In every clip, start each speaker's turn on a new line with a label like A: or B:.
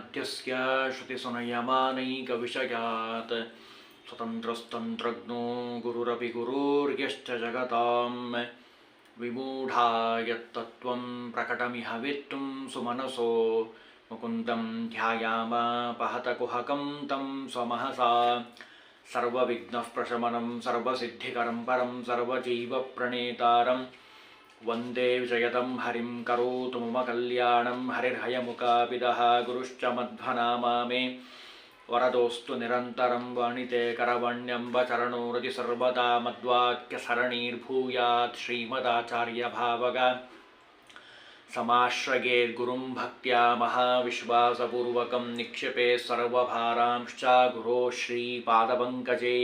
A: ಮಧ್ಯಸ್ಯ ಶ್ರುತಿಸುನಯಮಾನೈಕವಿಷಯಾತ್ ಸ್ವತಂತ್ರಸ್ತಂತ್ರಜ್ಞೋ ಗುರುರಪಿ ಗುರುರ್ಯಶ್ಚ ಜಗತಾಂ ವಿಮೂಢಾ ಯತ್ತತ್ವಂ ಪ್ರಕಟಮಿಹ ವೇತ್ತುಂ ಸುಮನಸೋ ಮುಕುಂದಂ ಧ್ಯಾಯಾಮ ಪಹತಕುಹಕಂ ತಂ ಸ್ವಮಹಸಾ ಸರ್ವವಿಘ್ನಃ ಪ್ರಶಮನಂ ಸರ್ವಸಿದ್ಧಿಕರಂ ಪರಂ ಸರ್ವಜೀವಪ್ರಣೇತಾರಂ ವಂದೇ ವಿಜಯದಂ ಹರಿಂ ಕರೋತು ಮಮ ಕಲ್ಯಾಣಂ ಹರಿರ್ಹಯಮುಖಾಪಿದಃ ಗುರುಶ್ಚ ಮಧ್ವನಾಮಾ ಮೇ ವರದೋಸ್ತು ನಿರಂತರಂ ವಾಣಿತೆ ಕರವಣ್ಯಂಬ ಚರಣೋರತಿ ಸರ್ವದಾ ಮದ್ವಾಕ್ಯ ಸರಣೀರ್ಭೂಯಾತ್ ಶ್ರೀಮದಾಚಾರ್ಯ ಭಾವಗ ಸಮಾಶ್ರಯೇರ್ಗುರುಂ ಭಕ್ತ್ಯಾ ಮಹಾವಿಶ್ವಾಸಪೂರ್ವಕಂ ನಿಕ್ಷಿಪೇ ಸರ್ವಭಾರಾಂಶ್ಚ ಗುರೋ ಶ್ರೀಪಾದಪಂಕಜೇ.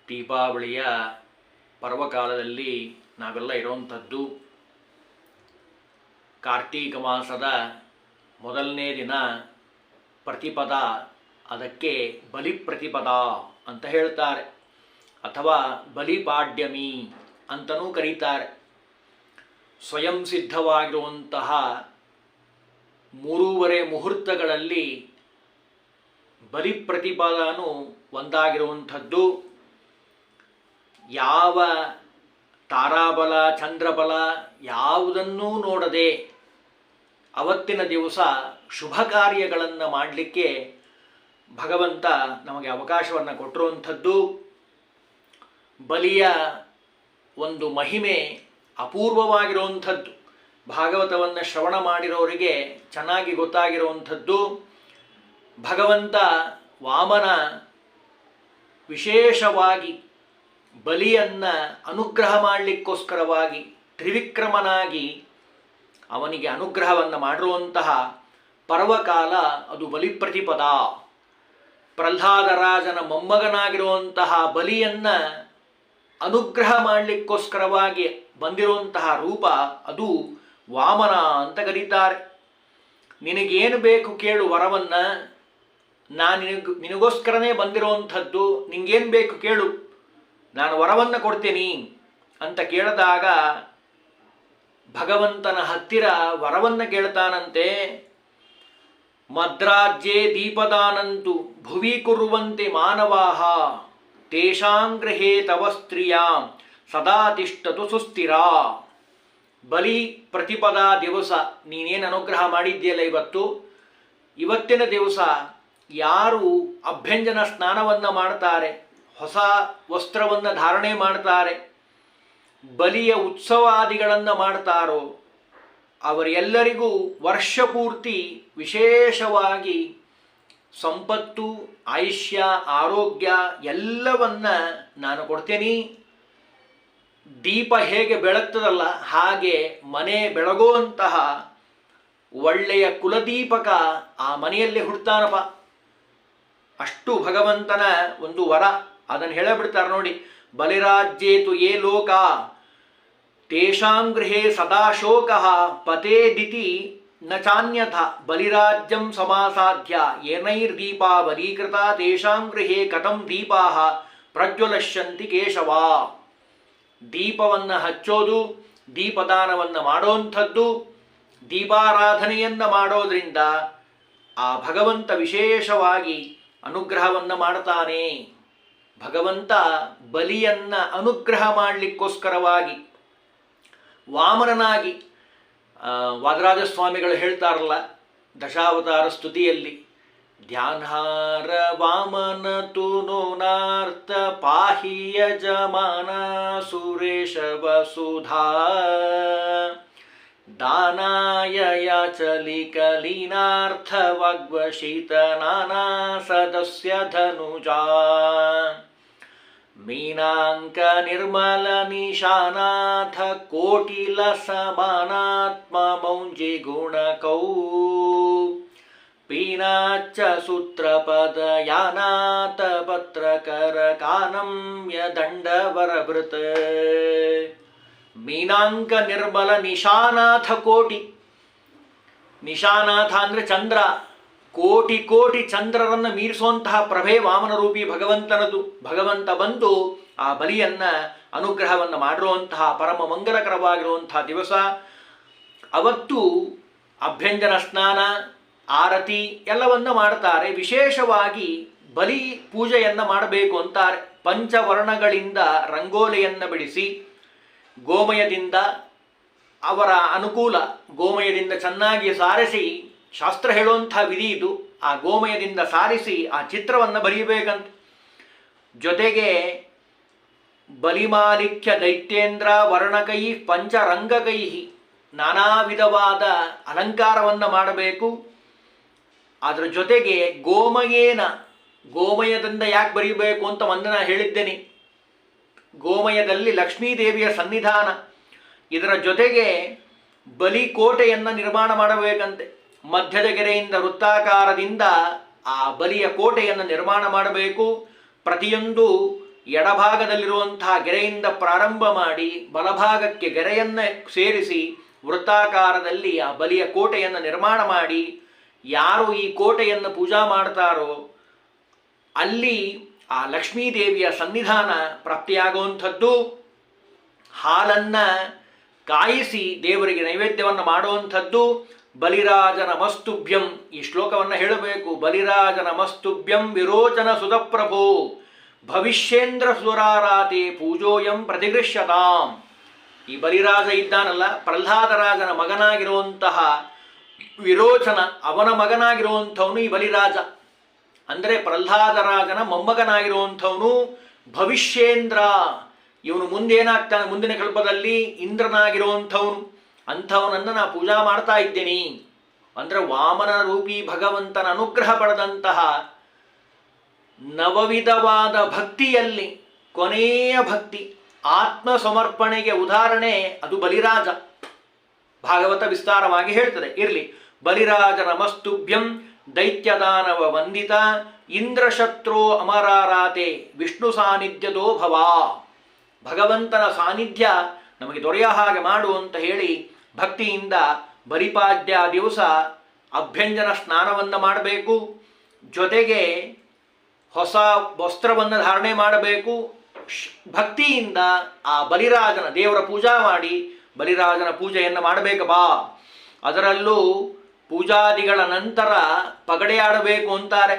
A: ದೀಪಾವಳಿಯ ಪರ್ವಕಾಲದಲ್ಲಿ ನಾವೆಲ್ಲ ಇರೋಂಥದ್ದು. ಕಾರ್ತೀಕ ಮಾಸದ ಮೊದಲನೇ ದಿನ ಪ್ರತಿಪದ, ಅದಕ್ಕೆ ಬಲಿಪ್ರತಿಪದ ಅಂತ ಹೇಳ್ತಾರೆ, ಅಥವಾ ಬಲಿಪಾಡ್ಯಮಿ ಅಂತಲೂ ಕರೀತಾರೆ. ಸ್ವಯಂ ಸಿದ್ಧವಾಗಿರುವಂತಹ 3:30 ಮುಹೂರ್ತಗಳಲ್ಲಿ ಬಲಿಪ್ರತಿಪದನು ಒಂದಾಗಿರುವಂಥದ್ದು. ಯಾವ ತಾರಾಬಲ ಚಂದ್ರಬಲ ಯಾವುದನ್ನೂ ನೋಡದೆ ಅವತ್ತಿನ ದಿವಸ ಶುಭ ಕಾರ್ಯಗಳನ್ನು ಮಾಡಲಿಕ್ಕೆ ಭಗವಂತ ನಮಗೆ ಅವಕಾಶವನ್ನು ಕೊಟ್ಟಿರುವಂಥದ್ದು. ಬಲಿಯ ಒಂದು ಮಹಿಮೆ ಅಪೂರ್ವವಾಗಿರುವಂಥದ್ದು. ಭಾಗವತವನ್ನು ಶ್ರವಣ ಮಾಡಿರೋರಿಗೆ ಚೆನ್ನಾಗಿ ಗೊತ್ತಾಗಿರುವಂಥದ್ದು. ಭಗವಂತ ವಾಮನ ವಿಶೇಷವಾಗಿ ಬಲಿಯನ್ನು ಅನುಗ್ರಹ ಮಾಡಲಿಕ್ಕೋಸ್ಕರವಾಗಿ ತ್ರಿವಿಕ್ರಮನಾಗಿ ಅವನಿಗೆ ಅನುಗ್ರಹವನ್ನು ಮಾಡಿರುವಂತಹ ಪರ್ವಕಾಲ ಅದು ಬಲಿಪ್ರತಿಪದ. ಪ್ರಹ್ಲಾದರಾಜನ ಮೊಮ್ಮಗನಾಗಿರುವಂತಹ ಬಲಿಯನ್ನು ಅನುಗ್ರಹ ಮಾಡಲಿಕ್ಕೋಸ್ಕರವಾಗಿ ಬಂದಿರುವಂತಹ ರೂಪ ಅದು ವಾಮನ ಅಂತ ಕರೀತಾರೆ. ನಿನಗೇನು ಬೇಕು ಕೇಳು ವರವನ್ನು, ನಿನಗೋಸ್ಕರನೇ ಬಂದಿರುವಂಥದ್ದು, ನಿನಗೇನು ಬೇಕು ಕೇಳು, ನಾನು ವರವನ್ನು ಕೊಡ್ತೀನಿ ಅಂತ ಕೇಳಿದಾಗ ಭಗವಂತನ ಹತ್ತಿರ ವರವನ್ನು ಕೇಳ್ತಾನಂತೆ. ಮದ್ರಾಜ್ಯೆ ದೀಪದಾನಂತು ಭುವಿ ಕುರುವಂತೆ ಮಾನವಾಹ ತೇಷಾಂ ಗೃಹೇ ತವ ಸ್ತ್ರೀಯಾಂ ಸದಾ ತಿಷ್ಠತು ಸುಸ್ಥಿರ. ಬಲಿ ಪ್ರತಿಪದಾ ದಿವಸ ನೀನೇನು ಅನುಗ್ರಹ ಮಾಡಿದ್ಯಲ್ಲ ಇವತ್ತಿನ ದಿವಸ ಯಾರು ಅಭ್ಯಂಜನ ಸ್ನಾನವನ್ನು ಮಾಡ್ತಾರೆ, ಹೊಸ ವಸ್ತ್ರವನ್ನು ಧಾರಣೆ ಮಾಡ್ತಾರೆ, ಬಲಿಯ ಉತ್ಸವಾದಿಗಳನ್ನು ಮಾಡ್ತಾರೋ ಅವರೆಲ್ಲರಿಗೂ ವರ್ಷಪೂರ್ತಿ ವಿಶೇಷವಾಗಿ ಸಂಪತ್ತು, ಆಯುಷ್ಯ, ಆರೋಗ್ಯ ಎಲ್ಲವನ್ನ ನಾನು ಕೊಡ್ತೇನೆ. ದೀಪ ಹೇಗೆ ಬೆಳಗ್ತದಲ್ಲ ಹಾಗೆ ಮನೆ ಬೆಳಗುವಂತಹ ಒಳ್ಳೆಯ ಕುಲದೀಪಕ ಆ ಮನೆಯಲ್ಲಿ ಹುಡ್ತಾನಪ್ಪ. ಅಷ್ಟು ಭಗವಂತನ ಒಂದು ವರ. ಅದನ್ನು ಹೇಳಬಿಡ್ತಾರೆ ನೋಡಿ. ಬಲಿರಾಜ್ಯೇತು ಯೇ ಲೋಕ ತೇಷಾಂ ಗೃಹೇ ಸದಾ ಶೋಕಃ ಪತೇದಿತಿ ನ ಚಾನ್ಯಥ ಬಲಿರಾಜ್ಯಂ ಸಮಾಸಾಧ್ಯ ಏನೈರ್ದೀಪಾ ಬಲೀಕೃತ ತೇಷಾಂ ಗೃಹೇ ಕಥಂ ದೀಪಾಃ ಪ್ರಜ್ವಲಶ್ಯಂತಿ ಕೇಶವ. ದೀಪವನ್ನು ಹಚ್ಚೋದು, ದೀಪದಾನವನ್ನು ಮಾಡೋಂಥದ್ದು, ದೀಪಾರಾಧನೆಯನ್ನು ಮಾಡೋದ್ರಿಂದ ಆ ಭಗವಂತ ವಿಶೇಷವಾಗಿ ಅನುಗ್ರಹವನ್ನು ಮಾಡ್ತಾನೆ. ಭಗವಂತ ಬಲಿಯನ್ನು ಅನುಗ್ರಹ ಮಾಡಲಿಕ್ಕೋಸ್ಕರವಾಗಿ ವಾಮನನಾಗಿ ವಾದರಾಜ ಸ್ವಾಮಿಗಳು ಹೇಳ್ತಾರಲ್ಲ ದಶಾವತಾರ ಸ್ತುತಿಯಲ್ಲಿ, ಧ್ಯಾನಹಾರ ವಾಮನ ತುನೋನಾರ್ಥ ಪಾಹಿ ಯಜಮಾನ ಸುರೇಶ ವಸುಧಾ ದಾನಾಯ ಯಾಚಲಿ ಕಲೀನಾರ್ಥ ವಾಗ್ವಶೀತ ನಾನಾ ಸದಸ್ಯ ಧನುಜಾ ಮೀನಾಂಕ ನಿರ್ಮಲ ನಿಶಾನಾಥ ಕೋಟಿಲ ಸಮಾನಾತ್ಮ ಮೌಂಜಿ ಗುಣಕೌ ಪೀನಾಚ್ಚ ಸೂತ್ರಪದ ಯಾನಾಥ ಪತ್ರಕರ ಕಾನಂ ಯದಂಡವರಭೃತ. ಮೀನಾಂಕ ನಿರ್ಮಲ ನಿಶಾನಾಥ ಕೋಟಿ. ನಿಶಾನಾಥ ಅಂದರೆ ಚಂದ್ರ. ಕೋಟಿ ಕೋಟಿ ಚಂದ್ರರನ್ನು ಮೀರಿಸುವಂತಹ ಪ್ರಭೆ ವಾಮನರೂಪಿ ಭಗವಂತನದು. ಭಗವಂತ ಬಂದು ಆ ಬಲಿಯನ್ನು ಅನುಗ್ರಹವನ್ನು ಮಾಡಿರುವಂತಹ ಪರಮ ಮಂಗಲಕರವಾಗಿರುವಂತಹ ದಿವಸ. ಅವತ್ತು ಅಭ್ಯಂಜನ ಸ್ನಾನ, ಆರತಿ ಎಲ್ಲವನ್ನ ಮಾಡ್ತಾರೆ. ವಿಶೇಷವಾಗಿ ಬಲಿ ಪೂಜೆಯನ್ನು ಮಾಡಬೇಕು ಅಂತಾರೆ. ಪಂಚವರ್ಣಗಳಿಂದ ರಂಗೋಲಿಯನ್ನು ಬಿಡಿಸಿ ಗೋಮಯದಿಂದ ಅವರ ಅನುಕೂಲ, ಗೋಮಯದಿಂದ ಚೆನ್ನಾಗಿ ಸಾರಿಸಿ, ಶಾಸ್ತ್ರ ಹೇಳುವಂಥ ವಿಧಿ ಇದು. ಆ ಗೋಮಯದಿಂದ ಸಾರಿಸಿ ಆ ಚಿತ್ರವನ್ನು ಬರೆಯಬೇಕಂತ. ಜೊತೆಗೆ ಬಲಿಮಾಲಿಕ್ಯ ದೈತ್ಯೇಂದ್ರ ವರ್ಣಕೈ ಪಂಚರಂಗಕೈ, ನಾನಾ ವಿಧವಾದ ಅಲಂಕಾರವನ್ನು ಮಾಡಬೇಕು. ಅದರ ಜೊತೆಗೆ ಗೋಮಯದಿಂದ ಯಾಕೆ ಬರೀಬೇಕು ಅಂತ ಒಂದನ ಹೇಳಿದ್ದೇನೆ. ಗೋಮಯದಲ್ಲಿ ಲಕ್ಷ್ಮೀದೇವಿಯ ಸನ್ನಿಧಾನ. ಇದರ ಜೊತೆಗೆ ಬಲಿಕೋಟೆಯನ್ನು ನಿರ್ಮಾಣ ಮಾಡಬೇಕಂತೆ. ಮಧ್ಯದ ಗೆರೆಯಿಂದ ವೃತ್ತಾಕಾರದಿಂದ ಆ ಬಲಿಯ ಕೋಟೆಯನ್ನು ನಿರ್ಮಾಣ ಮಾಡಬೇಕು. ಪ್ರತಿಯೊಂದು ಎಡಭಾಗದಲ್ಲಿರುವಂತಹ ಗೆರೆಯಿಂದ ಪ್ರಾರಂಭ ಮಾಡಿ ಬಲಭಾಗಕ್ಕೆ ಗೆರೆಯನ್ನು ಸೇರಿಸಿ ವೃತ್ತಾಕಾರದಲ್ಲಿ ಆ ಬಲಿಯ ಕೋಟೆಯನ್ನು ನಿರ್ಮಾಣ ಮಾಡಿ, ಯಾರು ಈ ಕೋಟೆಯನ್ನು ಪೂಜಾ ಮಾಡ್ತಾರೋ ಅಲ್ಲಿ ಆ ಲಕ್ಷ್ಮೀದೇವಿಯ ಸನ್ನಿಧಾನ ಪ್ರಾಪ್ತಿಯಾಗುವಂಥದ್ದು. ಹಾಲನ್ನು ಕಾಯಿಸಿ ದೇವರಿಗೆ ನೈವೇದ್ಯವನ್ನು ಮಾಡುವಂಥದ್ದು. ಬಲಿರಾಜ ನಮಸ್ತುಭ್ಯಂ, ಈ ಶ್ಲೋಕವನ್ನು ಹೇಳಬೇಕು. ಬಲಿರಾಜ ನಮಸ್ತುಭ್ಯಂ ವಿರೋಚನ ಸುಧಪ್ರಭೋ ಭವಿಷ್ಯೇಂದ್ರ ಸುರಾರಾತೆ ಪೂಜೋಯಂ ಪ್ರತಿಗೃಷ್ಯತಾಂ. ಈ ಬಲಿರಾಜ ಇದ್ದಾನಲ್ಲ, ಪ್ರಹ್ಲಾದರಾಜನ ಮಗನಾಗಿರುವಂತಹ ವಿರೋಚನ, ಅವನ ಮಗನಾಗಿರುವಂಥವನು ಈ ಬಲಿರಾಜ. ಅಂದರೆ ಪ್ರಹ್ಲಾದರಾಜನ ಮೊಮ್ಮಗನಾಗಿರುವಂಥವನು ಭವಿಷ್ಯೇಂದ್ರ. ಇವನು ಮುಂದೇನಾಗ್ತಾನೆ, ಮುಂದಿನ ಕಲ್ಪದಲ್ಲಿ ಇಂದ್ರನಾಗಿರುವಂಥವನು. ಅಂಥವನನ್ನು ನಾ ಪೂಜಾ ಮಾಡ್ತಾ ಇದ್ದೇನೆ. ಅಂದರೆ ವಾಮನ ರೂಪಿ ಭಗವಂತನ ಅನುಗ್ರಹ ಪಡೆದಂತಹ ನವವಿಧವಾದ ಭಕ್ತಿಯಲ್ಲಿ ಕೊನೆಯ ಭಕ್ತಿ ಆತ್ಮ ಸಮರ್ಪಣೆಗೆ ಉದಾಹರಣೆ ಅದು ಬಲಿರಾಜ. ಭಾಗವತ ವಿಸ್ತಾರವಾಗಿ ಹೇಳ್ತದೆ. ಇರಲಿ. ಬಲಿರಾಜ ನಮಸ್ತುಭ್ಯಂ ದೈತ್ಯದಾನವ ವಂದಿತ ಇಂದ್ರಶತ್ರೋ ಅಮರಾರಾತೆ ವಿಷ್ಣು ಸಾನ್ನಿಧ್ಯದೋ ಭವ. ಭಗವಂತನ ಸಾನ್ನಿಧ್ಯ ನಮಗೆ ದೊರೆಯ ಹಾಗೆ ಮಾಡು ಅಂತ ಹೇಳಿ ಭಕ್ತಿಯಿಂದ ಬಲಿಪಾಡ್ಯ ದಿವಸ ಅಭ್ಯಂಜನ ಸ್ನಾನವನ್ನು ಮಾಡಬೇಕು. ಜೊತೆಗೆ ಹೊಸ ವಸ್ತ್ರವನ್ನು ಧಾರಣೆ ಮಾಡಬೇಕು. ಭಕ್ತಿಯಿಂದ ಆ ಬಲಿರಾಜನ ದೇವರ ಪೂಜಾ ಮಾಡಿ ಬಲಿರಾಜನ ಪೂಜೆಯನ್ನು ಮಾಡಬೇಕಪ್ಪ. ಅದರಲ್ಲೂ ಪೂಜಾದಿಗಳ ನಂತರ ಪಗಡೆಯಾಡಬೇಕು ಅಂತಾರೆ.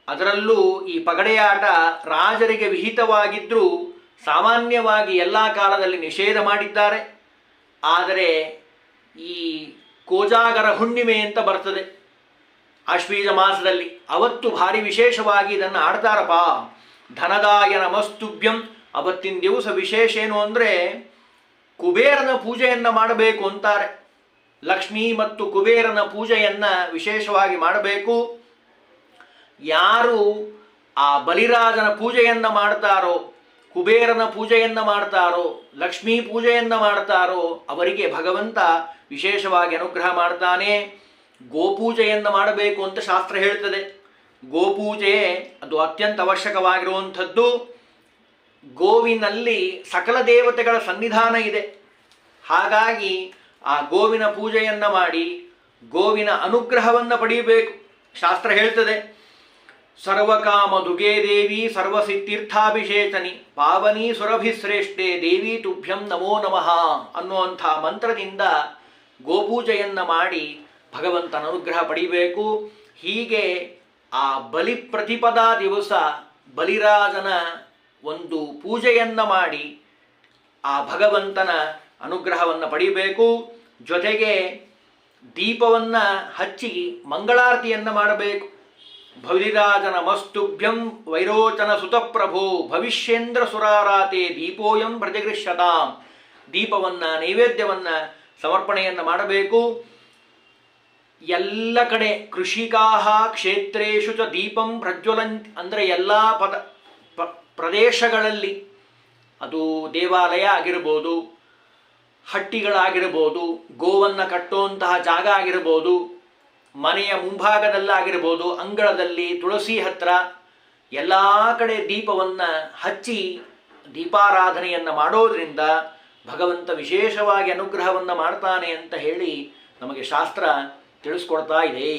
A: ಅದರಲ್ಲೂ ಈ ಪಗಡೆಯಾಟ ರಾಜರಿಗೆ ವಿಹಿತವಾಗಿದ್ದರೂ ಸಾಮಾನ್ಯವಾಗಿ ಎಲ್ಲ ಕಾಲದಲ್ಲಿ ನಿಷೇಧ ಮಾಡಿದ್ದಾರೆ. ಆದರೆ ಈ ಕೋಜಾಗರ ಹುಣ್ಣಿಮೆ ಅಂತ ಬರ್ತದೆ ಆಶ್ವೀಜ ಮಾಸದಲ್ಲಿ, ಅವತ್ತು ಭಾರಿ ವಿಶೇಷವಾಗಿ ಇದನ್ನು ಆಡ್ತಾರಪ್ಪ. ಧನದಾಯ ನಮಸ್ತುಭ್ಯಂ, ಅವತ್ತಿನ ದಿವಸ ವಿಶೇಷ ಏನು ಅಂದರೆ ಕುಬೇರನ ಪೂಜೆಯನ್ನು ಮಾಡಬೇಕು ಅಂತಾರೆ. ಲಕ್ಷ್ಮೀ ಮತ್ತು ಕುಬೇರನ ಪೂಜೆಯನ್ನು ವಿಶೇಷವಾಗಿ ಮಾಡಬೇಕು. ಯಾರು ಆ ಬಲಿರಾಜನ ಪೂಜೆಯನ್ನು ಮಾಡ್ತಾರೋ, ಕುಬೇರನ ಪೂಜೆಯನ್ನು ಮಾಡ್ತಾರೋ, ಲಕ್ಷ್ಮೀ ಪೂಜೆಯನ್ನು ಮಾಡ್ತಾರೋ ಅವರಿಗೆ ಭಗವಂತ ವಿಶೇಷವಾಗಿ ಅನುಗ್ರಹ ಮಾಡ್ತಾನೆ. ಗೋಪೂಜೆಯನ್ನು ಮಾಡಬೇಕು ಅಂತ ಶಾಸ್ತ್ರ ಹೇಳ್ತದೆ. ಗೋಪೂಜೆ ಅದು ಅತ್ಯಂತ ಅವಶ್ಯಕವಾಗಿರುವಂಥದ್ದು. ಗೋವಿನಲ್ಲಿ ಸಕಲ ದೇವತೆಗಳ ಸನ್ನಿಧಾನ ಇದೆ. ಹಾಗಾಗಿ ಆ ಗೋವಿನ ಪೂಜೆಯನ್ನು ಮಾಡಿ ಗೋವಿನ ಅನುಗ್ರಹವನ್ನು ಪಡೆಯಬೇಕು. ಶಾಸ್ತ್ರ ಹೇಳ್ತದೆ, ಸರ್ವಕಾಮ ದುಗೇ ದೇವಿ ಸರ್ವಸಿದ್ಧೀರ್ಥಾಭಿಷೇಚನಿ ಪಾವನಿ ಸುರಭಿಶ್ರೇಷ್ಠೆ ದೇವಿ ತುಭ್ಯಂ ನಮೋ ನಮಃ ಅನ್ನುವಂಥ ಮಂತ್ರದಿಂದ ಗೋಪೂಜೆಯನ್ನು ಮಾಡಿ ಭಗವಂತನ ಅನುಗ್ರಹ ಪಡೆಯಬೇಕು. ಹೀಗೆ ಆ ಬಲಿ ಪ್ರತಿಪದಾ ದಿವಸ ಬಲಿರಾಜನ ಒಂದು ಪೂಜೆಯನ್ನು ಮಾಡಿ ಆ ಭಗವಂತನ ಅನುಗ್ರಹವನ್ನು ಪಡೆಯಬೇಕು. ಜೊತೆಗೆ ದೀಪವನ್ನು ಹಚ್ಚಿ ಮಂಗಳಾರತಿಯನ್ನು ಮಾಡಬೇಕು. ಬಲಿರಾಜ ನಮಸ್ತುಭ್ಯಂ ವೈರೋಚನ ಸುತಪ್ರಭೋ ಭವಿಷ್ಯೇಂದ್ರ ಸುರಾರಾತೆ ದೀಪೋಯಂ ಪ್ರತಿಗೃಷ್ಯತಾಂ. ದೀಪವನ್ನು ನೈವೇದ್ಯವನ್ನು ಸಮರ್ಪಣೆಯನ್ನು ಮಾಡಬೇಕು. ಎಲ್ಲ ಕಡೆ ಕೃಷಿಕಾಹ ಕ್ಷೇತ್ರೇಶು ಚ ದೀಪಂ ಪ್ರಜ್ವಲಂತ್, ಅಂದರೆ ಎಲ್ಲ ಪ್ರದೇಶಗಳಲ್ಲಿ, ಅದು ದೇವಾಲಯ ಆಗಿರ್ಬೋದು, ಹಟ್ಟಿಗಳಾಗಿರ್ಬೋದು, ಗೋವನ್ನು ಕಟ್ಟುವಂತಹ ಜಾಗ ಆಗಿರ್ಬೋದು, ಮನೆಯ ಮುಂಭಾಗದಲ್ಲಾಗಿರ್ಬೋದು, ಅಂಗಳದಲ್ಲಿ, ತುಳಸಿ ಹತ್ರ ಎಲ್ಲ ಕಡೆ ದೀಪವನ್ನು ಹಚ್ಚಿ ದೀಪಾರಾಧನೆಯನ್ನು ಮಾಡೋದರಿಂದ ಭಗವಂತ ವಿಶೇಷವಾಗಿ ಅನುಗ್ರಹವನ್ನು ಮಾಡ್ತಾನೆ ಅಂತ ಹೇಳಿ ನಮಗೆ ಶಾಸ್ತ್ರ ತಿಳಿಸ್ಕೊಡ್ತಾ ಇದೆ.